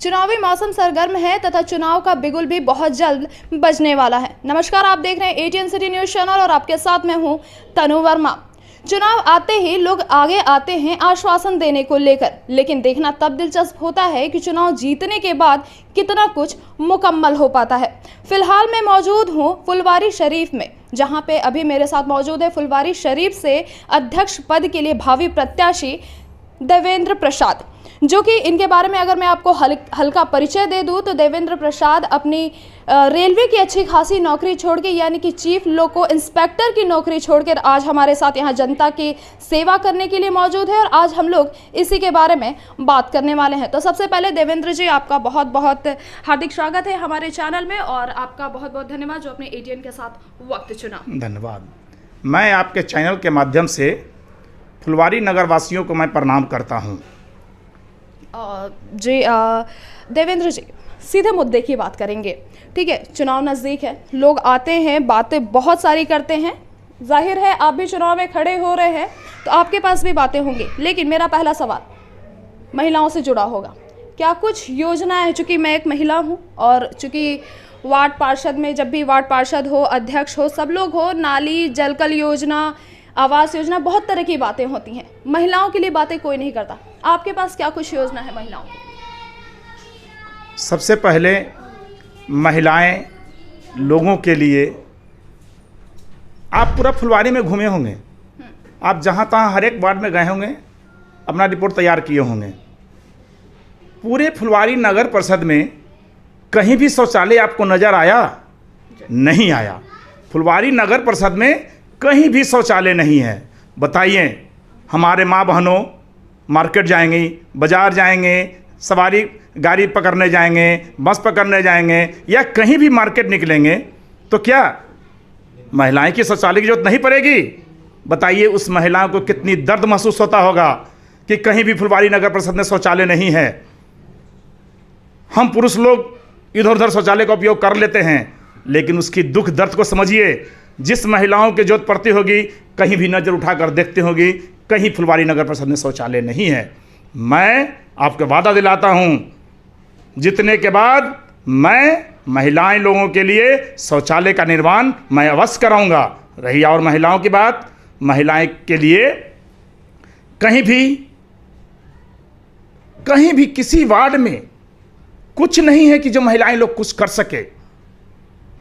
चुनावी मौसम सरगर्म है तथा चुनाव का बिगुल भी बहुत जल्द बजने वाला है। नमस्कार, आप देख रहे हैं एटीएन सिटी न्यूज़ चैनल और आपके साथ मैं हूं तनु वर्मा। चुनाव आते ही लोग आगे आते हैं आश्वासन देने को लेकर, लेकिन देखना तब दिलचस्प होता है कि चुनाव जीतने के बाद कितना कुछ मुकम्मल हो पाता है। फिलहाल मैं मौजूद हूं फुलवारी शरीफ में, जहां पे अभी मेरे साथ मौजूद है फुलवारी शरीफ से अध्यक्ष पद के लिए भावी प्रत्याशी देवेंद्र प्रसाद, जो कि इनके बारे में अगर मैं आपको हल्का परिचय दे दूं तो देवेंद्र प्रसाद अपनी रेलवे की अच्छी खासी नौकरी छोड़ के, यानी कि चीफ लोको इंस्पेक्टर की नौकरी छोड़कर आज हमारे साथ यहाँ जनता की सेवा करने के लिए मौजूद है और आज हम लोग इसी के बारे में बात करने वाले हैं। तो सबसे पहले देवेंद्र जी, आपका बहुत बहुत हार्दिक स्वागत है हमारे चैनल में और आपका बहुत बहुत धन्यवाद जो अपने एटीएन के साथ वक्त चुना। धन्यवाद। मैं आपके चैनल के माध्यम से फुलवारी नगर वासियों को मैं प्रणाम करता हूँ। जी देवेंद्र जी, सीधे मुद्दे की बात करेंगे, ठीक है। चुनाव नज़दीक है, लोग आते हैं, बातें बहुत सारी करते हैं। जाहिर है आप भी चुनाव में खड़े हो रहे हैं तो आपके पास भी बातें होंगी, लेकिन मेरा पहला सवाल महिलाओं से जुड़ा होगा। क्या कुछ योजना है, चूँकि मैं एक महिला हूँ और चूँकि वार्ड पार्षद में जब भी वार्ड पार्षद हो, अध्यक्ष हो, सब लोग हो, नाली जलकल योजना, आवास योजना, बहुत तरह की बातें होती हैं। महिलाओं के लिए बातें कोई नहीं करता। आपके पास क्या कुछ योजना है महिलाओं की? सबसे पहले महिलाएं लोगों के लिए, आप पूरा फुलवारी में घूमे होंगे, आप जहाँ तहाँ हर एक वार्ड में गए होंगे, अपना रिपोर्ट तैयार किए होंगे। पूरे फुलवारी नगर परिषद में कहीं भी शौचालय आपको नज़र आया? नहीं आया। फुलवारी नगर परिषद में कहीं भी शौचालय नहीं है। बताइए, हमारे माँ बहनों मार्केट जाएंगी, बाज़ार जाएंगे, सवारी गाड़ी पकड़ने जाएंगे, बस पकड़ने जाएंगे या कहीं भी मार्केट निकलेंगे तो क्या महिलाएं की शौचालय की जरूरत नहीं पड़ेगी? बताइए, उस महिलाओं को कितनी दर्द महसूस होता होगा कि कहीं भी फुलवारी नगर परिषद में शौचालय नहीं है। हम पुरुष लोग इधर उधर शौचालय का उपयोग कर लेते हैं, लेकिन उसकी दुख दर्द को समझिए। जिस महिलाओं की जरूरत पड़ती होगी, कहीं भी नज़र उठाकर देखते होगी, कहीं फुलवारी नगर परिषद में शौचालय नहीं है। मैं आपको वादा दिलाता हूं, जीतने के बाद मैं महिलाएं लोगों के लिए शौचालय का निर्माण मैं अवश्य कराऊंगा। रही और महिलाओं की बात, महिलाएं के लिए कहीं भी किसी वार्ड में कुछ नहीं है कि जो महिलाएं लोग कुछ कर सके,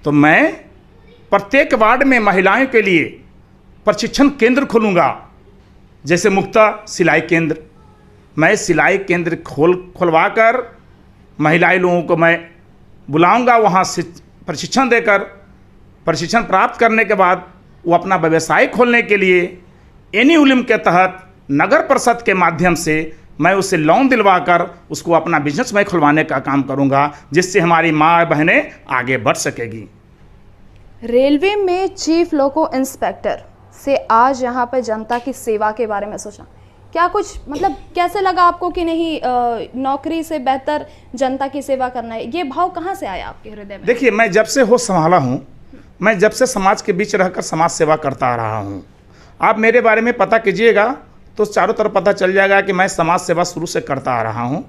तो मैं प्रत्येक वार्ड में महिलाओं के लिए प्रशिक्षण केंद्र खोलूँगा। जैसे मुक्ता सिलाई केंद्र, मैं सिलाई केंद्र खुलवा कर महिलाएं लोगों को मैं बुलाऊंगा, वहाँ से प्रशिक्षण देकर, प्रशिक्षण प्राप्त करने के बाद वो अपना व्यवसाय खोलने के लिए एनी उलिम के तहत नगर परिषद के माध्यम से मैं उसे लोन दिलवा कर उसको अपना बिजनेस मैं खुलवाने का काम करूँगा, जिससे हमारी माँ बहनें आगे बढ़ सकेगी। रेलवे में चीफ लोको इंस्पेक्टर से आज यहाँ पर जनता की सेवा के बारे में सोचना, क्या कुछ मतलब कैसे लगा आपको कि नहीं नौकरी से बेहतर जनता की सेवा करना है? ये भाव कहाँ से आया आपके हृदय में? देखिए, मैं जब से होश संभाला हूँ, मैं जब से समाज के बीच रहकर समाज सेवा करता आ रहा हूँ। आप मेरे बारे में पता कीजिएगा तो चारों तरफ पता चल जाएगा कि मैं समाज सेवा शुरू से करता आ रहा हूँ।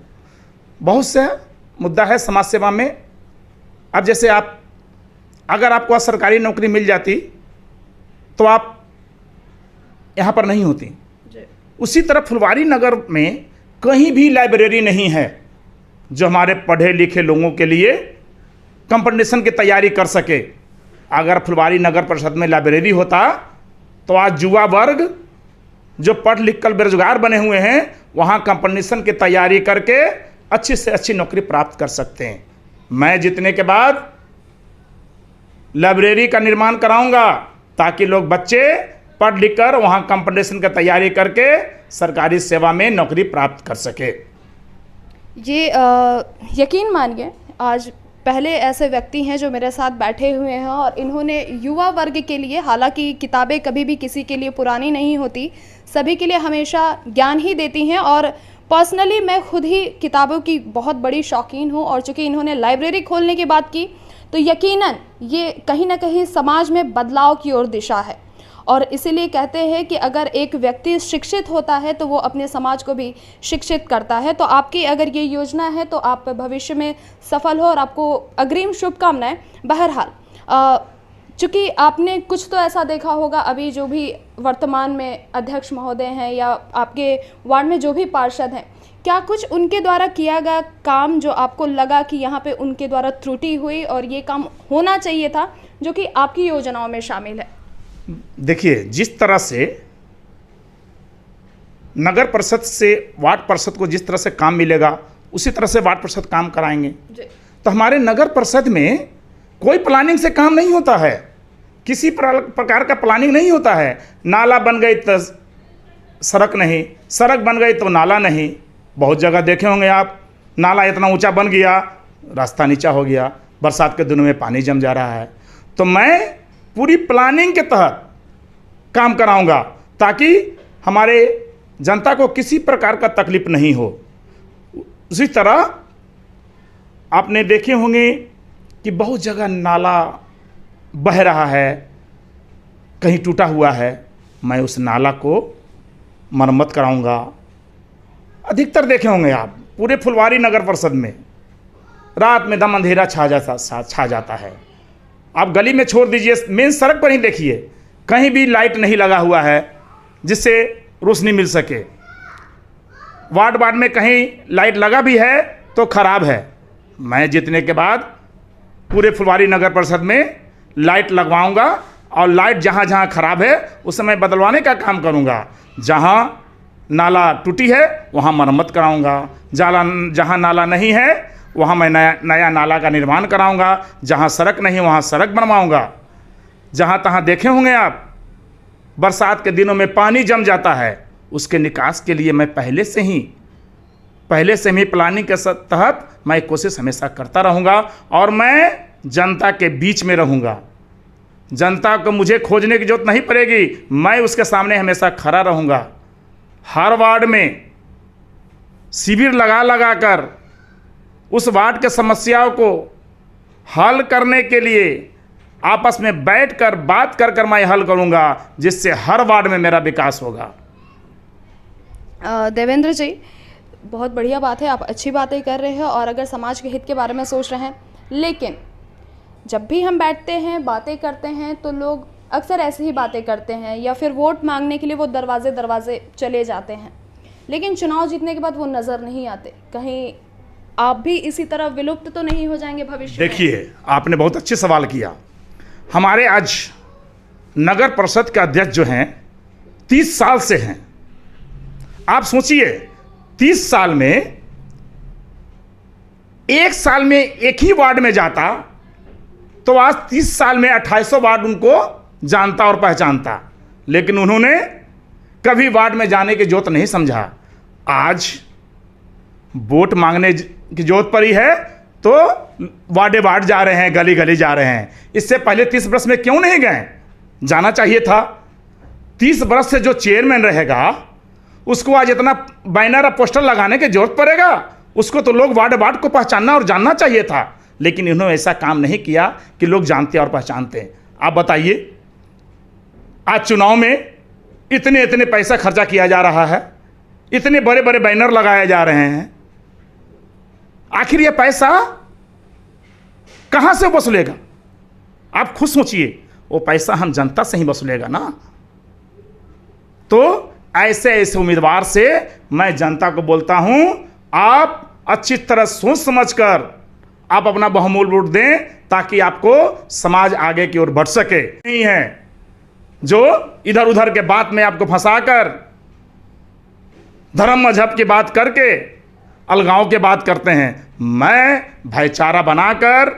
बहुत से मुद्दा है समाज सेवा में। अब जैसे अगर आपको सरकारी नौकरी मिल जाती तो आप यहाँ पर नहीं होती। उसी तरह फुलवारी नगर में कहीं भी लाइब्रेरी नहीं है जो हमारे पढ़े लिखे लोगों के लिए कंपटीशन की तैयारी कर सके। अगर फुलवारी नगर परिषद में लाइब्रेरी होता तो आज युवा वर्ग जो पढ़ लिख कर बेरोजगार बने हुए हैं, वहाँ कंपटीशन की तैयारी करके अच्छी से अच्छी नौकरी प्राप्त कर सकते हैं। मैं जीतने के बाद लाइब्रेरी का निर्माण कराऊंगा ताकि लोग बच्चे पढ़ लिख कर वहाँ कंपटीशन की तैयारी करके सरकारी सेवा में नौकरी प्राप्त कर सके। ये यकीन मानिए, आज पहले ऐसे व्यक्ति हैं जो मेरे साथ बैठे हुए हैं और इन्होंने युवा वर्ग के लिए, हालांकि किताबें कभी भी किसी के लिए पुरानी नहीं होती, सभी के लिए हमेशा ज्ञान ही देती हैं और पर्सनली मैं खुद ही किताबों की बहुत बड़ी शौकीन हूँ। और चूँकि इन्होंने लाइब्रेरी खोलने की बात की तो यकीनन ये कहीं ना कहीं समाज में बदलाव की ओर दिशा है। और इसीलिए कहते हैं कि अगर एक व्यक्ति शिक्षित होता है तो वो अपने समाज को भी शिक्षित करता है। तो आपकी अगर ये योजना है तो आप भविष्य में सफल हो और आपको अग्रिम शुभकामनाएं। बहरहाल चूँकि आपने कुछ तो ऐसा देखा होगा, अभी जो भी वर्तमान में अध्यक्ष महोदय हैं या आपके वार्ड में जो भी पार्षद हैं, क्या कुछ उनके द्वारा किया गया काम जो आपको लगा कि यहाँ पे उनके द्वारा त्रुटि हुई और ये काम होना चाहिए था, जो कि आपकी योजनाओं में शामिल है? देखिए, जिस तरह से नगर परिषद से वार्ड परिषद को जिस तरह से काम मिलेगा उसी तरह से वार्ड परिषद काम कराएंगे। तो हमारे नगर परिषद में कोई प्लानिंग से काम नहीं होता है, किसी प्रकार का प्लानिंग नहीं होता है। नाला बन गई तो सड़क नहीं, सड़क बन गई तो नाला नहीं। बहुत जगह देखे होंगे आप, नाला इतना ऊंचा बन गया, रास्ता नीचा हो गया, बरसात के दिनों में पानी जम जा रहा है। तो मैं पूरी प्लानिंग के तहत काम कराऊंगा ताकि हमारे जनता को किसी प्रकार का तकलीफ नहीं हो। उसी तरह आपने देखे होंगे कि बहुत जगह नाला बह रहा है, कहीं टूटा हुआ है, मैं उस नाला को मरम्मत कराऊंगा। अधिकतर देखे होंगे आप, पूरे फुलवारी नगर परिषद में रात में दम अंधेरा छा जाता है। आप गली में छोड़ दीजिए, मेन सड़क पर ही देखिए, कहीं भी लाइट नहीं लगा हुआ है जिससे रोशनी मिल सके। वार्ड में कहीं लाइट लगा भी है तो खराब है। मैं जीतने के बाद पूरे फुलवारी नगर परिषद में लाइट लगवाऊंगा और लाइट जहाँ जहाँ खराब है उसे मैं बदलवाने का काम करूंगा। जहाँ नाला टूटी है वहाँ मरम्मत कराऊंगा, जहाँ नाला नहीं है वहाँ मैं नया नाला का निर्माण कराऊंगा, जहाँ सड़क नहीं वहाँ सड़क बनवाऊंगा। जहाँ तहाँ देखे होंगे आप, बरसात के दिनों में पानी जम जाता है, उसके निकास के लिए मैं पहले से ही प्लानिंग के तहत मैं कोशिश हमेशा करता रहूँगा और मैं जनता के बीच में रहूँगा। जनता को मुझे खोजने की जरूरत नहीं पड़ेगी, मैं उसके सामने हमेशा खड़ा रहूँगा। हर वार्ड में शिविर लगा कर उस वार्ड के समस्याओं को हल करने के लिए आपस में बैठकर बात कर मैं हल करूँगा, जिससे हर वार्ड में मेरा विकास होगा। देवेंद्र जी, बहुत बढ़िया बात है, आप अच्छी बातें कर रहे हैं और अगर समाज के हित के बारे में सोच रहे हैं, लेकिन जब भी हम बैठते हैं बातें करते हैं तो लोग अक्सर ऐसे ही बातें करते हैं या फिर वोट मांगने के लिए वो दरवाजे चले जाते हैं, लेकिन चुनाव जीतने के बाद वो नज़र नहीं आते। कहीं आप भी इसी तरह विलुप्त तो नहीं हो जाएंगे भविष्य में? देखिए, आपने बहुत अच्छे सवाल किया। हमारे आज नगर परिषद के अध्यक्ष जो हैं 30 साल से हैं। आप सोचिए, 30 साल में एक साल में एक ही वार्ड में जाता तो आज 30 साल में 2800 वार्ड उनको जानता और पहचानता, लेकिन उन्होंने कभी वार्ड में जाने की जरूरत नहीं समझा। आज वोट मांगने की जरूरत पड़ी है तो वार्ड जा रहे हैं, गली गली जा रहे हैं। इससे पहले 30 वर्ष में क्यों नहीं गए? जाना चाहिए था। 30 वर्ष से जो चेयरमैन रहेगा उसको आज इतना बैनर और पोस्टर लगाने की जरूरत पड़ेगा? उसको तो लोग वार्ड को पहचानना और जानना चाहिए था, लेकिन इन्होंने ऐसा काम नहीं किया कि लोग जानते और पहचानते हैं। आप बताइए, आज चुनाव में इतने पैसा खर्चा किया जा रहा है, इतने बड़े बड़े बैनर लगाए जा रहे हैं, आखिर ये पैसा कहां से वसूलेगा? आप खुद सोचिए, वो पैसा हम जनता से ही वसूलेगा ना। तो ऐसे उम्मीदवार से मैं जनता को बोलता हूं, आप अच्छी तरह सोच समझकर आप अपना बहुमूल्य वोट दें ताकि आपको समाज आगे की ओर बढ़ सके। नहीं है जो इधर उधर के बात में आपको फंसाकर धर्म मजहब की बात करके अलगाव की बात करते हैं। मैं भाईचारा बनाकर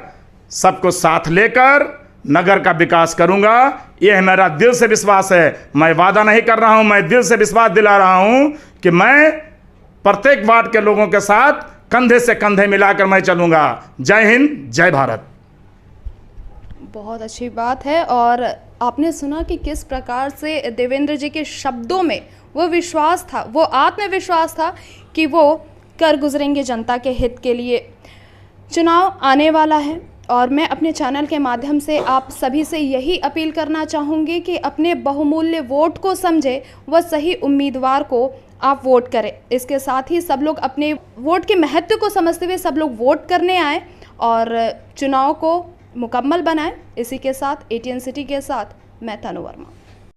सबको साथ लेकर नगर का विकास करूंगा, यह मेरा दिल से विश्वास है। मैं वादा नहीं कर रहा हूं, मैं दिल से विश्वास दिला रहा हूं कि मैं प्रत्येक वार्ड के लोगों के साथ कंधे से कंधे मिलाकर मैं चलूंगा। जय हिंद, जय भारत। बहुत अच्छी बात है। और आपने सुना कि किस प्रकार से देवेंद्र जी के शब्दों में वो विश्वास था, वो आत्मविश्वास था कि वो कर गुजरेंगे जनता के हित के लिए। चुनाव आने वाला है और मैं अपने चैनल के माध्यम से आप सभी से यही अपील करना चाहूँगी कि अपने बहुमूल्य वोट को समझे व सही उम्मीदवार को आप वोट करें। इसके साथ ही सब लोग अपने वोट के महत्व को समझते हुए सब लोग वोट करने आए और चुनाव को मुकम्मल बनाएं। इसी के साथ ATN सिटी के साथ मैं तनु वर्मा।